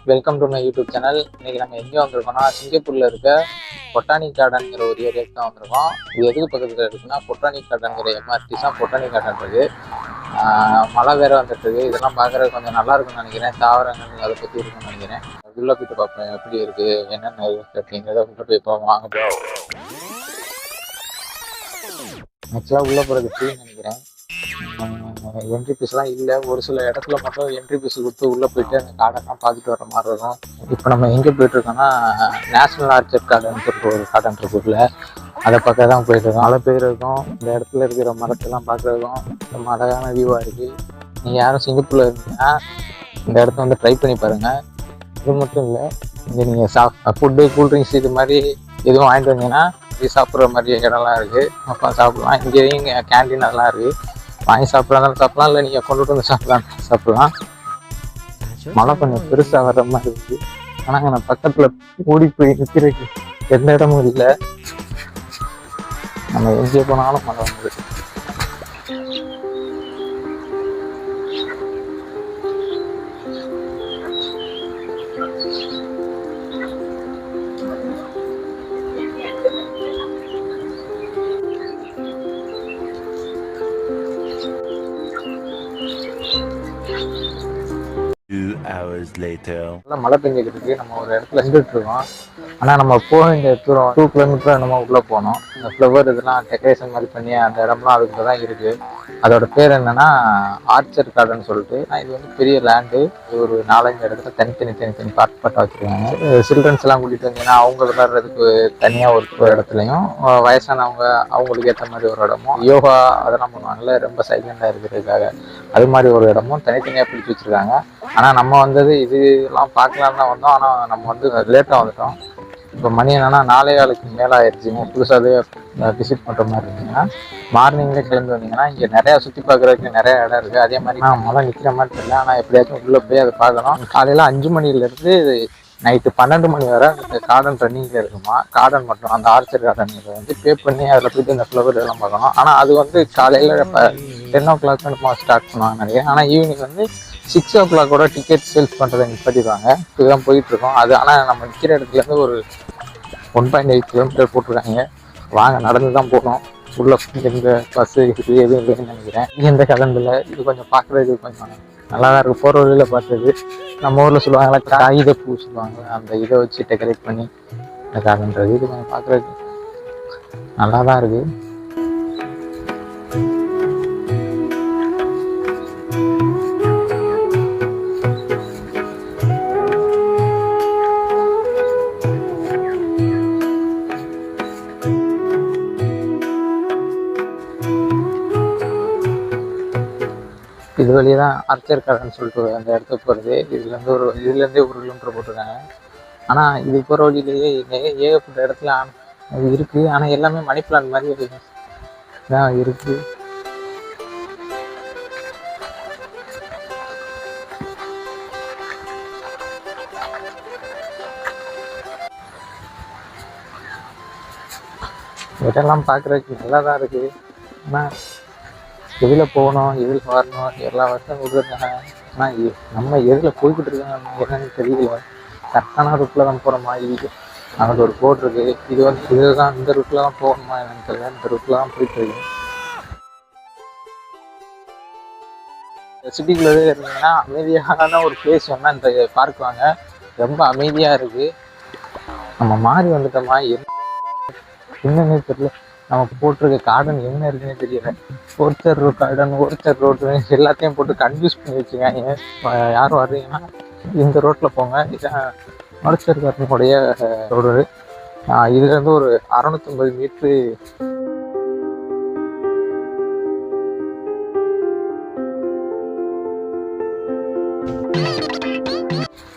Welcome to my YouTube channel. இன்னைக்கு நம்ம எங்கே வந்திருக்கோம்னா, சிங்கப்பூரில் இருக்க பொட்டானிக் கார்டன்கிற ஒரு ஏரியாவுக்கு தான் வந்திருக்கோம். இது எதுக்கு பக்கத்தில் இருக்குன்னா, பொட்டானிக் கார்டன்கிற எம்ஆர்டிஸ் தான் பொட்டானிக் கார்டன் இருக்குது. மழை வேறு வந்துட்டு இருக்கு. இதெல்லாம் பார்க்குறது கொஞ்சம் நல்லா இருக்கும்னு நினைக்கிறேன். தாவரங்கள் அதை பற்றி இருக்குன்னு நினைக்கிறேன். உள்ளே போயிட்டு பார்ப்பேன் எப்படி இருக்குது, என்னென்ன இருக்குது அப்படிங்கிறத உள்ளே போய் பார்ப்போம். வாங்க. ஆக்சுவலாக உள்ளே போகிறது ஃப்ரீன்னு நினைக்கிறேன். என்ட்ரி பீஸ்லாம் இல்லை. ஒரு சில இடத்துல மட்டும் என்ட்ரி பீஸ் கொடுத்து உள்ளே போயிட்டு அந்த கார்டன்லாம் பார்த்துட்டு வர மாதிரி இருக்கும். இப்போ நம்ம எங்கே போயிட்டுருக்கோம்னா, நேஷ்னல் ஆர்ச்சர்ட் கார்டன் சொல்லிட்டு ஒரு கார்டன் இருக்குல்ல, அதை பார்க்க தான் போயிட்டுருக்கோம். மழை பெய்யறதுக்கும் இந்த இடத்துல இருக்கிற மரத்தெல்லாம் பார்க்குறதுக்கும் ரொம்ப அழகான வியூவாக இருக்குது. நீங்கள் யாரும் சிங்கப்பூரில் இருந்தீங்கன்னா இந்த இடத்த வந்து ட்ரை பண்ணி பாருங்கள். இது மட்டும் இல்லை, இங்கே நீங்கள் ஃபுட்டு, கூல்ட்ரிங்க்ஸ் இது மாதிரி எதுவும் வாங்கிட்டு வந்தீங்கன்னா இது சாப்பிட்ற மாதிரி இடம்லாம் இருக்குது. அப்போ சாப்பிட்லாம். இங்கேயும் கேன்டீன் அதெல்லாம் இருக்குது. வாங்கி சாப்பிட்லாம், இல்லை நீங்கள் கொண்டுட்டு வந்து சாப்பிட்லாம். மழை கொஞ்சம் பெருசாக வர்ற மாதிரி இருக்குது. ஆனால் நான் பக்கத்தில் ஓடி போய் நிற்கிறதுக்கு எந்த இடமும் இல்லை. நம்ம எங்கே போனாலும் மழை வந்துருக்கு. மழை பெஞ்சிக்கிட்டு இருக்கு. நம்ம ஒரு இடத்துல நின்றுட்டு இருக்கோம். ஆனால் நம்ம போக வேண்டிய தூரம் 2 கிலோமீட்டர் நம்ம உள்ளே போனோம். இந்த ஃப்ளவர் இதெல்லாம் டெக்கரேஷன் மாதிரி பண்ணி அந்த இடம்லாம் அதுக்கு தான் இருக்குது. அதோட பேர் என்னன்னா ஆர்ச்சர்ட் கார்டன் சொல்லிட்டு. இது வந்து பெரிய லேண்டு. ஒரு 4-5 இடத்துல தனித்தனி பாட்டாக வச்சுருக்காங்க. சில்ட்ரன்ஸ் எல்லாம் கூட்டிகிட்டு வந்தீங்கன்னா அவங்க விளையாடுறதுக்கு தனியாக ஒரு இடத்துலையும், வயசானவங்க அவங்களுக்கு ஏற்ற மாதிரி ஒரு இடமும், யோகா அதெல்லாம் பண்ணுவாங்கல்ல ரொம்ப சைலண்டாக இருக்கிறதுக்காக அது மாதிரி ஒரு இடமும் தனித்தனியாக பிடிச்சி வச்சுருக்காங்க. ஆனால் நம்ம வந்தது இதெல்லாம் பார்க்கலான்னு தான் வந்தோம். ஆனால் நம்ம வந்து லேட்டாக வந்துட்டோம். இப்போ மணி என்னன்னா 4:15 மேலே ஆயிடுச்சுங்க. புதுசாகவே விசிட் பண்ணுற மாதிரி இருந்தீங்கன்னா மார்னிங்லேயே கிளம்பி வந்தீங்கன்னா இங்கே நிறையா சுற்றி பார்க்குறதுக்கு நிறைய இடம் இருக்குது. அதே மாதிரி மழை நிற்கிற மாதிரி தெரியல. ஆனால் எப்படியாச்சும் உள்ளே போய் அதை பார்க்கணும். காலையில் 5 மணிலேருந்து நைட்டு 12 மணி வரை இந்த கார்டன் ரன்னிங்கில் இருக்குமா. கார்டன் மட்டும் அந்த ஆர்ச்சர்ட் கார்டனில் வந்து பே பண்ணி அதில் போய்ட்டு இந்த ஃப்ளவர் எல்லாம் பார்க்கணும். ஆனால் அது வந்து காலையில் இப்போ 10 o'clock ஸ்டார்ட் பண்ணுவாங்க நினைக்கிறேன். ஆனால் ஈவினிங் வந்து 6 o'clock டிக்கெட் சேல்ஸ் பண்ணுறதை நிப்பாட்டிடுவாங்க. இதுதான் போயிட்டுருக்கோம். அது ஆனால் நம்ம நிற்கிற இடத்துலேருந்து ஒரு 1.8 கிலோமீட்டர் போட்டிருக்காங்க. வாங்க, நடந்து தான் போகணும். உள்ள எந்த பஸ்ஸு இது எதுவும் இல்லைன்னு நினைக்கிறேன். எந்த கடன் இல்லை. இது கொஞ்சம் பார்க்குறதுக்கு கொஞ்சம் நல்லா தான் இருக்குது. போகிற வழியில் பார்த்தது. நம்ம ஊரில் சொல்லுவாங்களா காகித பூ சொல்லுவாங்க, அந்த இதை வச்சு டெக்கரேட் பண்ணி இந்த கார்டன்றது. இது கொஞ்சம் பார்க்குறதுக்கு நல்லா தான் இருக்குது. இது வழியே தான் ஆர்ச்சர்ட் கார்டன் சொல்லிட்டு அந்த இடத்துக்கு போகிறது. இதுலேருந்தே 1 கிலோமீட்டர் போட்டிருக்காங்க. ஆனால் இது போகிற வழியிலேயே ஏகப்பட்ட இடத்துல இருக்குது. ஆனால் எல்லாமே மணி பிளான்ட் மாதிரி தான் இருக்குது. இடம்லாம் பார்க்குறதுக்கு நல்லா தான் இருக்குது. ஆனால் எதில் போகணும், எதில் வரணும், எல்லா வருஷம் கொடுத்துருக்காங்க. ஆனால் நம்ம எதில் போய்கிட்டு இருக்காங்க என்னன்னு தெரியல. கரெக்டான ரூட்டில் தான் போகிற மாதிரி அங்கே ஒரு போர்டு இருக்குது. இது வந்து இதுதான் இந்த ரூட்டில் தான் போகணுமா என்னன்னு தெரியல. இந்த ரூட்டில் தான் போயிட்டுருக்கு. சிட்டிக்குள்ளே இருந்தீங்கன்னா அமைதியான ஒரு பிளேஸ் வேணால் இந்த பார்க் வாங்க. ரொம்ப அமைதியாக இருக்குது. நம்ம மாறி வந்துட்டோமா என்னன்னே தெரியல. நம்ம போட்டிருக்க கார்டன் என்ன இருக்குன்னே தெரியல. ஓர்ச்சர்ட் கார்டன், ஓர்ச்சர்ட் ரோடு எல்லாத்தையும் போட்டு கன்ஃபியூஸ் பண்ணி வச்சுக்காங்க. யாரும் வர்றீங்கன்னா இந்த ரோட்டில் போங்க. இதான் ஆர்ச்சர்ட் கார்டனுடைய ரோடு. இதுலேருந்து ஒரு 650 மீட்ரு.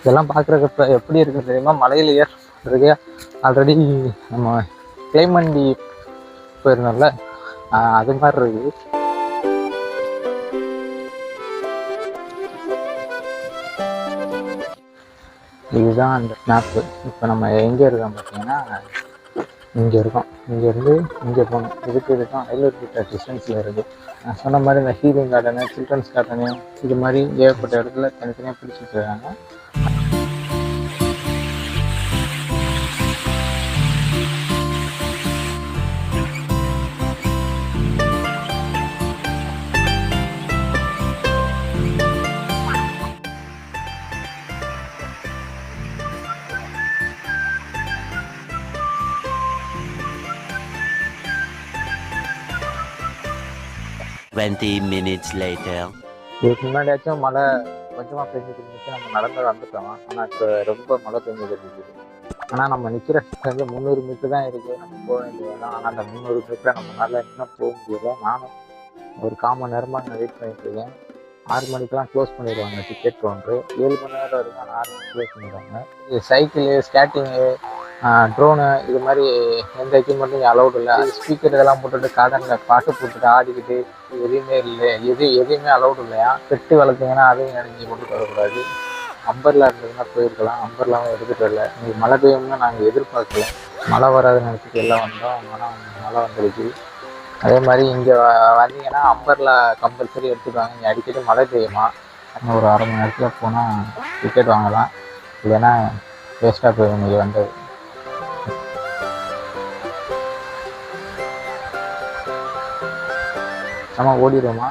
இதெல்லாம் பார்க்குறப்ப எப்படி இருக்குது தெரியுமா? மலையில் ஏறிருக்கு. ஆல்ரெடி நம்ம கிளைமண்டி போயிருந்தோம்ல, அது மாதிரி இருக்குது. இதுதான் அந்த மேப்பு. இப்போ நம்ம எங்கே இருக்கோம் பார்த்தீங்கன்னா, இங்கே இருக்கோம். இங்கேருந்து இங்கே போகணும். இதுக்கு 500 மீட்டர் டிஸ்டன்ஸில் இருக்குது. நான் சொன்ன மாதிரி இந்த ஹீலிங் கார்டனு, சில்ட்ரன்ஸ் கார்டனு இது மாதிரி ஏகப்பட்ட இடத்துல தனித்தனியாக பிடிச்சிட்டு இருக்காங்க. 20 minutes later. இதுக்கு முன்னாடியாச்சும் மழை கொஞ்சமாக பெஞ்சிட்டு இருந்துச்சு, நம்ம நடந்து வந்துட்டோம். ஆனால் இப்போ ரொம்ப மழை பெஞ்சிட்டு இருந்துச்சு. ஆனால் நம்ம நிற்கிற வந்து 300 மீட்டர் தான் இருக்குது, நம்ம போக வேண்டியதுதான். ஆனால் அந்த 300 மீட்டரை நம்மளால இன்னும் போக முடியல. நானும் ஒரு 1/4 மணி நேரமாக நான் வெயிட் பண்ணிட்டு இருக்கேன். 6 மணிக்கெலாம் க்ளோஸ் பண்ணிடுவாங்க டிக்கெட் கவுண்ட்ரு. 7 மணி நேரம் வரைக்கும் 6 மணிக்கு க்ளோஸ் பண்ணிடுவாங்க. சைக்கிளு, ஸ்கேட்டிங்கு, ட்ரோனு, இது மாதிரி எந்த எக்யூப்மெண்ட்டும் இங்கே அலௌட் இல்லை. ஸ்பீக்கர் இதெல்லாம் போட்டுட்டு கார்டனில் பாட்டு போட்டுட்டு ஆடிக்கிட்டு எதுவுமே இல்லை. எதையுமே அலௌட் இல்லையா. பெட்டு வளர்த்திங்கன்னா அதையும் இறங்கி கொண்டுட்டு வரக்கூடாது. அம்பர்லா இருந்ததுன்னா போயிருக்கலாம், அம்பர்லாவும் எடுத்துகிட்டு வரல. இன்றைக்கி மழை பெய்யும்னு நாங்கள் எதிர்பார்க்கல. மழை வராதுன்னு நினச்சிட்டு எல்லாம் வந்தோம், ஆனால் மழை வந்துடுச்சு. அதே மாதிரி இங்கே வந்தீங்கன்னா அம்பர்லா கம்பல்சரி எடுத்துக்குவாங்க. இங்கே அடிக்கடி மழை பெய்யுமா, இன்னும் ஒரு 1/2 மணி நேரத்தில் போனால் டிக்கெட் வாங்கலாம். இல்லைன்னா வேஸ்ட்டாக போயிடும் இங்கே வந்தது. நம்ம ஓடிடுவோமா?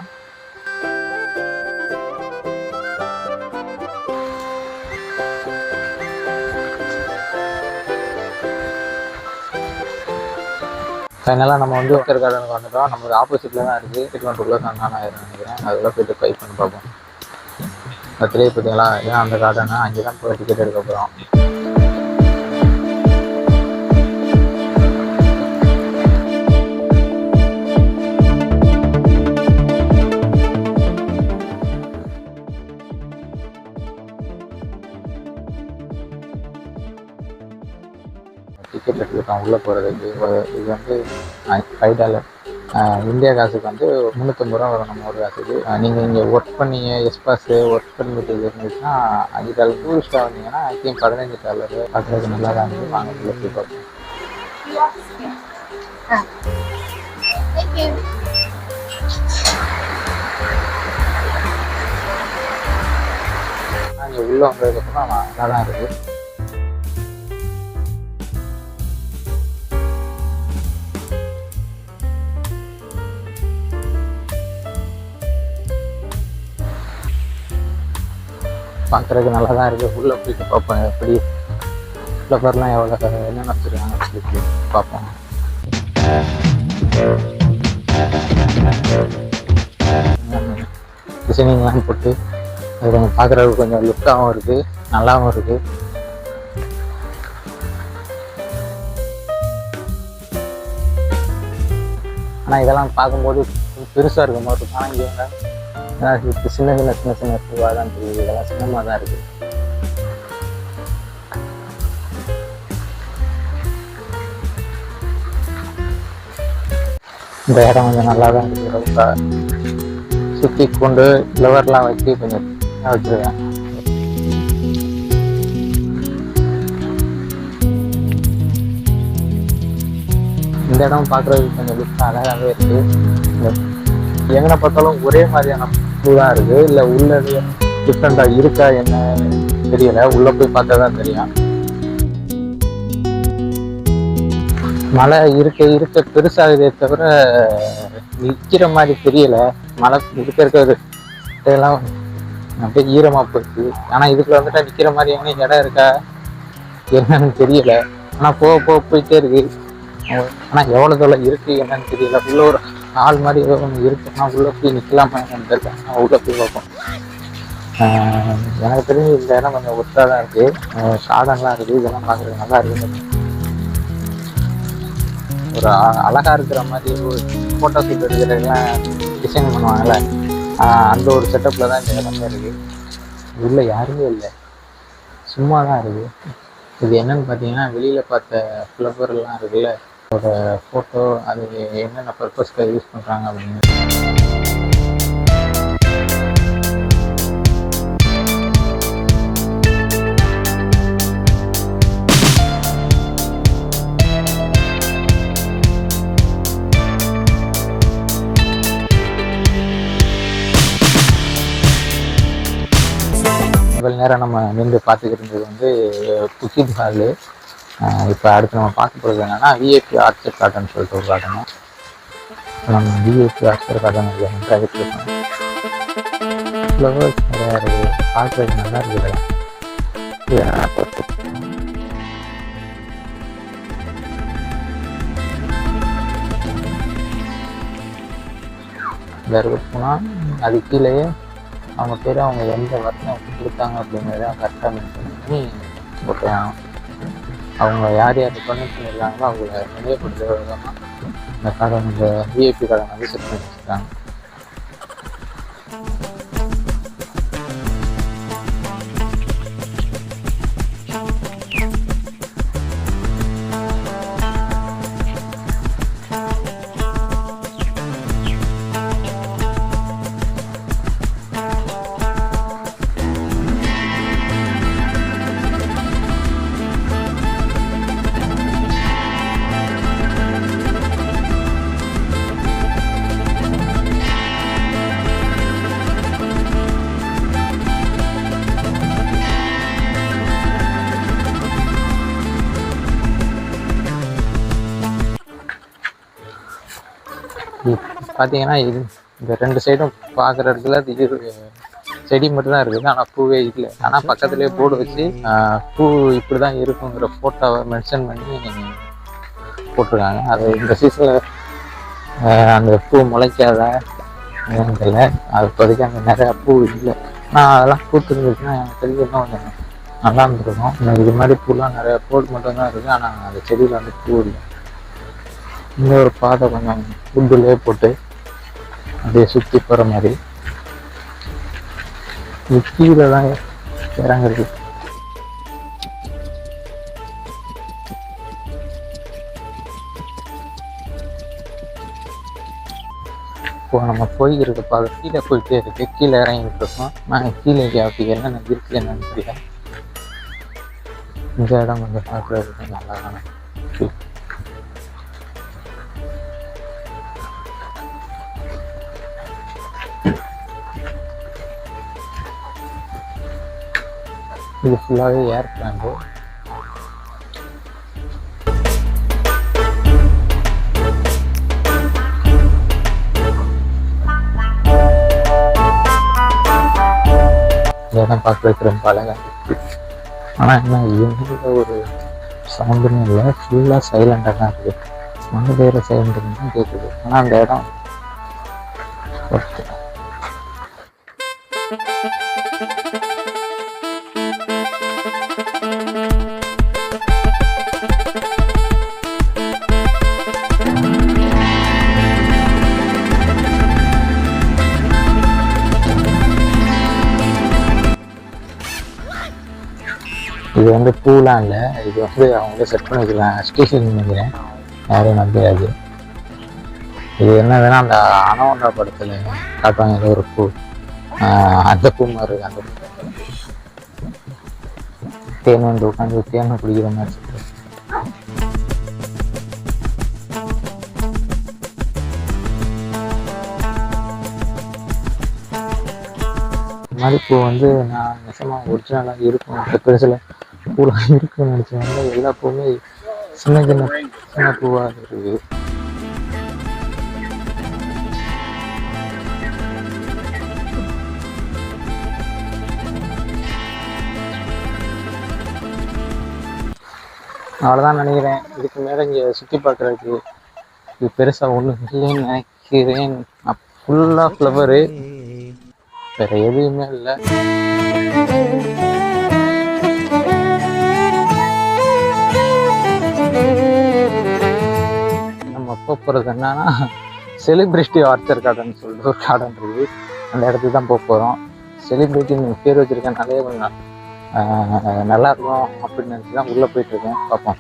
ஃபைனலாக நம்ம வந்து ஒருத்தர் கார்டனுக்கு வந்துட்டோம். நம்மளுக்கு ஆப்போசிட்டில் தான் இருக்குது. டிக்கெட் கவுண்டருக்குள்ளே நான் ஆயிரம் நினைக்கிறேன். அதில் போய்ட்டு ட்ரை பண்ணி பார்ப்போம். பத்திரிகை பார்த்தீங்களா, ஏன் அந்த கார்டனா, அங்கே தான் போய் டிக்கெட் எடுக்க போகிறோம். டிக்கெட் எடுத்துக்கிட்டோம் உள்ளே போகிறதுக்கு. இது வந்து $5. இந்தியா காசுக்கு வந்து 350 ரூபா வரும் நம்ம ஒரு காசுக்கு. நீங்கள் இங்கே ஒர்க் பண்ணீங்க, எஸ்பாஸு ஒர்க் பண்ணிட்டு இருந்துச்சுன்னா $5. டூரிஸ்ட்டாக வந்தீங்கன்னா ஐத்தியம் $15. பார்க்குறதுக்கு நல்லா தான் இருக்குது. வாங்க உள்ள போய் பார்ப்போம். இங்கே உள்ளே வந்ததுக்கப்புறம் நல்லா தான் இருக்குது. பார்க்குறதுக்கு நல்லா தான் இருக்குது. உள்ளே போயிட்டு பார்ப்போம் எப்படி ஃப்ளவர்லாம் எவ்வளோ என்னென்ன வச்சுருக்காங்க சொல்லி பார்ப்போம். டிசைனிங்லாம் போட்டு அது கொஞ்சம் பார்க்குறதுக்கு கொஞ்சம் லுக்காகவும் இருக்குது, நல்லாவும் இருக்குது. ஆனால் இதெல்லாம் பார்க்கும்போது பெருசாக இருக்க மாதிரி இருக்கும். ஆனால் இங்கே ஏன்னா இப்போ சின்ன பூவாக தான் தெரியுது. இதெல்லாம் சின்னமாக தான் இருக்குது. இந்த இடம் கொஞ்சம் நல்லா தான் இருக்குது. ரொம்ப சுற்றி கொண்டு ஃப்ளவர்லாம் வச்சு கொஞ்சம் வச்சுருக்கேன். இந்த இடம் பார்க்குறதுக்கு கொஞ்சம் லுக் அழகாகவே இருக்குது. எங்கே பார்த்தாலும் ஒரே மாதிரியான பூ தான் இருக்குது. இல்லை உள்ள டிஃப்ரெண்ட்டாக இருக்கா என்ன தெரியலை. உள்ளே போய் பார்த்தா தான் தெரியும். மழை இருக்க பெருசாகுதே தவிர நிற்கிற மாதிரி தெரியலை. மழை இருக்கிற இதெல்லாம் அப்படியே ஈரமாக போயிடுச்சு. ஆனால் இதுக்குள்ள வந்துட்டா நிற்கிற மாதிரி எங்கே இடம் இருக்கா என்னன்னு தெரியலை. ஆனால் போக போயிட்டே இருக்கு. ஆனால் எவ்வளோ தூரம் இருக்குது என்னன்னு தெரியல. உள்ள ஒரு ஆள் மாதிரி ஏதோ ஒன்று இருக்குன்னா உள்ளே போய் நிற்கலாமா என்னன்னு தெரியல. நான் உள்ளே போய் பார்ப்போம். எனக்கு தெரிஞ்சு இந்த இடம் கொஞ்சம் ஒத்தாக தான் இருக்குது. கார்டன்லாம் இருக்குது. இதெல்லாம் பார்க்குறது நல்லா இருக்குது. ஒரு அழகாக இருக்கிற மாதிரி ஒரு ஃபோட்டோ ஷூட் எடுக்கிறதுலாம் டிசைன் பண்ணுவாங்கள்ல, அந்த ஒரு செட்டப்பில் தான் இந்த இடமே இருக்குது. உள்ளே யாருமே இல்லை, சும்மா தான் இருக்குது. இது என்னன்னு பார்த்தீங்கன்னா வெளியில் பார்த்த ஃப்ளவர்லாம் இருக்குல்ல, அதோட ஃபோட்டோ அது என்னென்ன பர்பஸ்க்காக யூஸ் பண்ணுறாங்க அப்படின்னு. இவ்வளோ நேரம் நம்ம நின்று பார்த்துக்கிட்டு இருந்தது வந்து புக்கிட் ஹாலு. இப்போ அடுத்து நம்ம பார்க்க போகிறது என்னென்னா விஐபி ஆர்ச்சர் கார்டன் சொல்லிட்டு ஒரு கார்டன். நம்ம VIP Archer garden private flowers நிறையா இருக்குது. பார்க்குறது நல்லா இருக்குது. இந்த இருக்க போனால் அது கீழேயே அவங்க பேர் அவங்க எந்த வருஷம் கொடுத்தாங்க அப்படிங்கிறத கரெக்டாக மென்ஷன் பண்ணி போட்டுருவாங்க. அவங்க யார் யார் டொனேட் பண்ணியிருக்காங்களோ அவங்கள நினைவுபடுத்துகிற விதமாக இந்த கார்டன், இந்த விஐபி கார்டன் வந்து செட் பண்ணி வச்சுருக்காங்க. பார்த்தீங்கன்னா இது இந்த 2 சைடும் பார்க்குற இடத்துல இது செடி மட்டும் தான் இருக்குது, ஆனால் பூவே இல்லை. ஆனால் பக்கத்துலேயே போர்டு வச்சு பூ இப்படி தான் இருக்குங்கிற ஃபோட்டோவை மென்ஷன் பண்ணி போட்டிருக்காங்க. அது இந்த சீசனில் அந்த பூ முளைக்காத தெரியல, அது இப்போதைக்கு அங்கே நிறையா பூ இல்லை. ஆனால் அதெல்லாம் பூத்துருந்துச்சுன்னா எனக்கு தெரிஞ்சு இன்னும் கொஞ்சம் நல்லா இருந்திருக்கும். இது மாதிரி பூலாம் நிறையா போர்டு மட்டும்தான் இருக்குது, ஆனால் அந்த செடியில் வந்து பூ இல்லை. இன்னொரு பாதை கொஞ்சம் உட்டுலேயே போட்டு அப்படியே சுற்றி போகிற மாதிரி கீழே தான் இறங்குறது. இப்போ நம்ம போய்கிட்டு பாதை கீழே போயிட்டே இருக்கு, கீழே இறங்கிட்டு இருக்கோம். நாங்கள் கீழே அப்படி என்னென்ன இருக்கு என்னன்னு தெரியல. இந்த இடம் கொஞ்சம் பார்க்குறதுக்கு நல்லா தானே. இது ஃபுல்லாகவே ஏர் பிளான்ட். இடம் பார்க்குறதுக்கு ரொம்ப அழகாக இருக்குது. ஆனால் என்ன எந்த ஒரு சவுண்டுமே இல்லை, ஃபுல்லாக சைலண்டாக தான் இருக்குது. மழை பெய்கிற சைலண்ட் தான் கேட்குது. ஆனால் அந்த இடம் இது வந்து பூலாம் இல்லை, இது வந்து அவங்களே செட் பண்ணிக்கலாம் ஸ்டேஷன் நினைக்கிறேன், யாரும் நம்பியாது. இது என்ன வேணா அந்த அனோண்டா படத்தில் காட்டுவாங்க, ஏதோ ஒரு பூ, அந்த பூ மாதிரி அந்த தேன் வந்து உட்காந்து தேனை குடிக்கிற மாதிரி இருக்கு. இந்த மாதிரி பூ வந்து நான் நெசமாக ஒரிஜினலாக இருக்கும், பெருசில் பூலாம் இருக்குன்னு நினச்சேன். எல்லா பூவுமே சின்ன சின்ன சின்ன பூவாக இருக்குது. அவ்வளோதான் நினைக்கிறேன். இதுக்கு மேலே இங்கே சுற்றி பார்க்குறதுக்கு இது பெருசாக ஒன்றும் இல்லைன்னு நினைக்கிறேன். ஃபுல்லாக ஃப்ளவரு, வேறு எதுவுமே இல்லை. நம்ம போகிறது என்னன்னா செலிப்ரிட்டி ஆர்ச்சர் கார்டன் சொல்லிட்டு ஒரு கார்டன் இருக்குது, அந்த இடத்துக்கு தான் போகிறோம். செலிப்ரிட்டின்னு பேர் வச்சுருக்கேன், கொஞ்சம் நல்லாயிருக்கும் அப்படின்னு நினச்சி தான் உள்ளே போயிட்டுருக்கேன். பார்ப்போம்.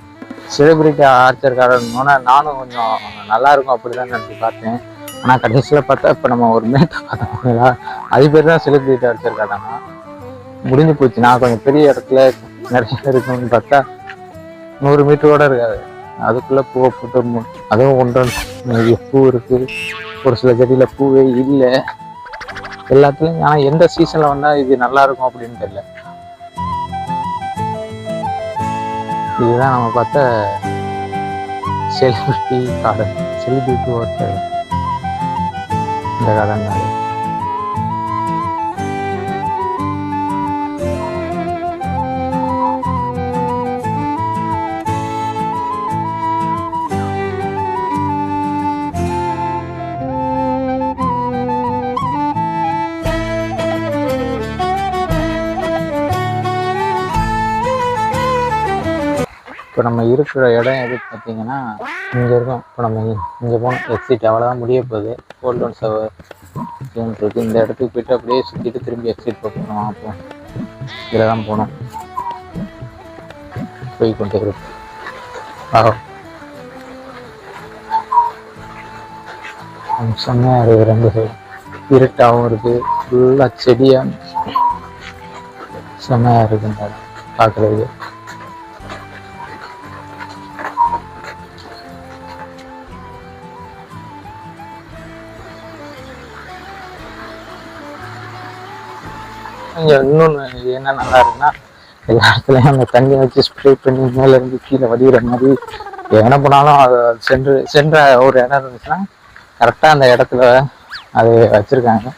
செலிப்ரிட்டி ஆர்ச்சர் கார்டன்னோன்னா நானும் கொஞ்சம் நல்லாயிருக்கும் அப்படி தான் நினச்சி பார்த்தேன். ஆனால் கடைசியில் பார்த்தா இப்போ நம்ம ஒரு மேட்டை பார்த்தோம்ங்களா, அது பேர் தான் செலிப்ரிட்டி ஆர்ச்சர் கார்டனா முடிஞ்சு போச்சு. நான் கொஞ்சம் பெரிய இடத்துல நிறைய இருக்குன்னு பார்த்தா 100 மீட்டரோட இருக்காது, அதுக்குள்ளே பூவை போட்டு அதுவும் ஒன்று பூ இருக்குது, ஒரு சில செடியில் பூவே இல்லை எல்லாத்துலேயும். ஆனால் எந்த சீசனில் வந்தால் இது நல்லாயிருக்கும் அப்படின்னு தெரியல. இதுதான் நம்ம பார்த்த செலிபிரிட்டி கார்டன், செலிபிரிட்டி ஒருத்தர் இந்த கார்டன் தான். இப்போ நம்ம இருக்கிற இடம் எது பார்த்தீங்கன்னா இங்கே இருக்கோம். இப்போ நம்ம இங்கே போனோம் எக்ஸிட் அவ்வளோதான் முடிய போகுது. கோல்டன் சவர் இருக்குது. இந்த இடத்துக்கு போய்ட்டு அப்படியே சுற்றிட்டு திரும்பி எக்ஸிட் போகணும். அப்போ இதில் தான் போகணும். போய் கொண்டு இருக்கு. செம்மையாக இருக்குது. ரெண்டு சைடு இருட்டாகவும் இருக்குது. ஃபுல்லாக செடியாக செம்மையாக இருக்குது இந்த இடம் பார்க்குறதுக்கு. இங்கே இன்னொன்று என்ன நல்லா இருக்குன்னா எல்லா இடத்துலையும் அந்த தண்ணியை வச்சு ஸ்ப்ரே பண்ணி மேலேருந்து கீழே வடிகிற மாதிரி எங்கே போனாலும் அது சென்ற ஒரு இடம் இருந்துச்சுன்னா கரெக்டாக அந்த இடத்துல அது வச்சுருக்காங்க.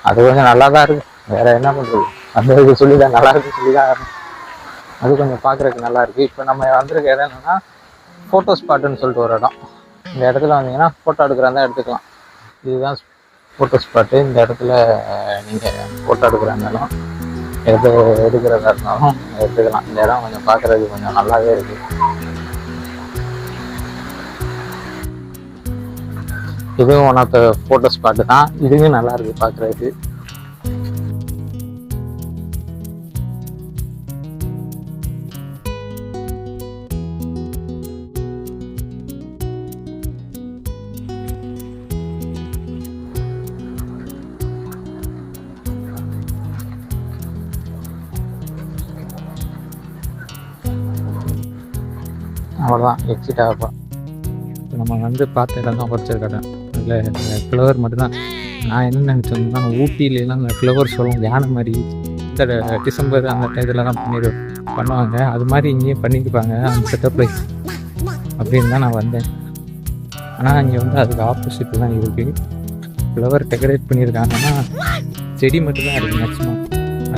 அது கொஞ்சம் நல்லா தான் இருக்குது. வேறு என்ன பண்ணுறது, அந்த இது சொல்லி தான் நல்லா இருக்குன்னு சொல்லி தான் அது கொஞ்சம் பார்க்குறதுக்கு நல்லா இருக்குது. இப்போ நம்ம வந்திருக்க இடம் என்னென்னா ஃபோட்டோ ஸ்பாட்டுன்னு சொல்லிட்டு ஒரு இடம். இந்த இடத்துல வந்தீங்கன்னா ஃபோட்டோ எடுக்கிறதா எடுத்துக்கலாம். இதுதான் ஃபோட்டோ ஸ்பாட்டு. இந்த இடத்துல நீங்கள் ஃபோட்டோ எடுக்கிறதாலும் எடுக்கிறதா இருந்தாலும் எடுத்துக்கலாம். இந்த இடம் கொஞ்சம் பார்க்குறதுக்கு கொஞ்சம் நல்லாவே இருக்குது. இதுவும் one of the photo spot தான். இதுவும் நல்லா இருக்குது பார்க்குறதுக்கு. அவ்வளோதான் எக்ஸிட் ஆகப்பா. நம்ம வந்து பார்த்த இடம் தான் குறைச்சிருக்க இடம். அதில் ஃப்ளவர் மட்டும்தான். நான் என்ன நினச்சேன்னா ஊட்டியிலாம் அந்த ஃப்ளவர் ஷோலாம் யானை மாதிரி இந்த டிசம்பர் அந்த டயத்துலலாம் பண்ணுவாங்க. அது மாதிரி இங்கேயும் பண்ணியிருப்பாங்க அந்த செட்டப்பில் அப்படின்னு தான் நான் வந்தேன். ஆனால் இங்கே வந்து அதுக்கு ஆப்போசிட் தான் இருக்குது. ஃப்ளவர் டெக்கரேட் பண்ணியிருக்காங்கன்னா செடி மட்டும்தான் இருக்குது மேக்ஸிமம்.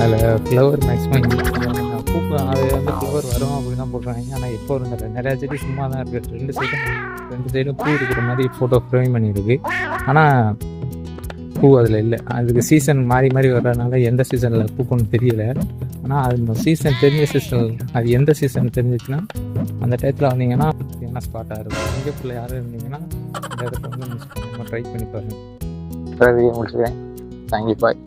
அதில் ஃப்ளவர் மேக்ஸிமம் பூக்கு அது வந்து ஃப்ளவர் வரும் அப்படின்னு தான் போடுறாங்க. ஆனால் எப்போ இருந்த நிறையா செடி சும்மா தான் இருக்குது. ரெண்டு சைடும் பூ இருக்கிற மாதிரி ஃபோட்டோ ஃப்ரேம் பண்ணியிருக்கு. ஆனால் பூ அதில் இல்லை. அதுக்கு சீசன் மாறி மாறி வர்றதுனால எந்த சீசனில் பூக்குன்னு தெரியல. ஆனால் அந்த சீசன் தெரிஞ்ச சீசன் அது எந்த சீசன் தெரிஞ்சிச்சுன்னா அந்த டயத்தில் வந்தீங்கன்னா என்ன ஸ்பாட்டாக இருக்கும். சிங்கப்பூரில் யாரும் இருந்தீங்கன்னா இந்த இடத்த வந்து மிஸ் பண்ணாமல் ட்ரை பண்ணி பாருங்கள். முடிச்சுக்கிறேன். Thank you bye.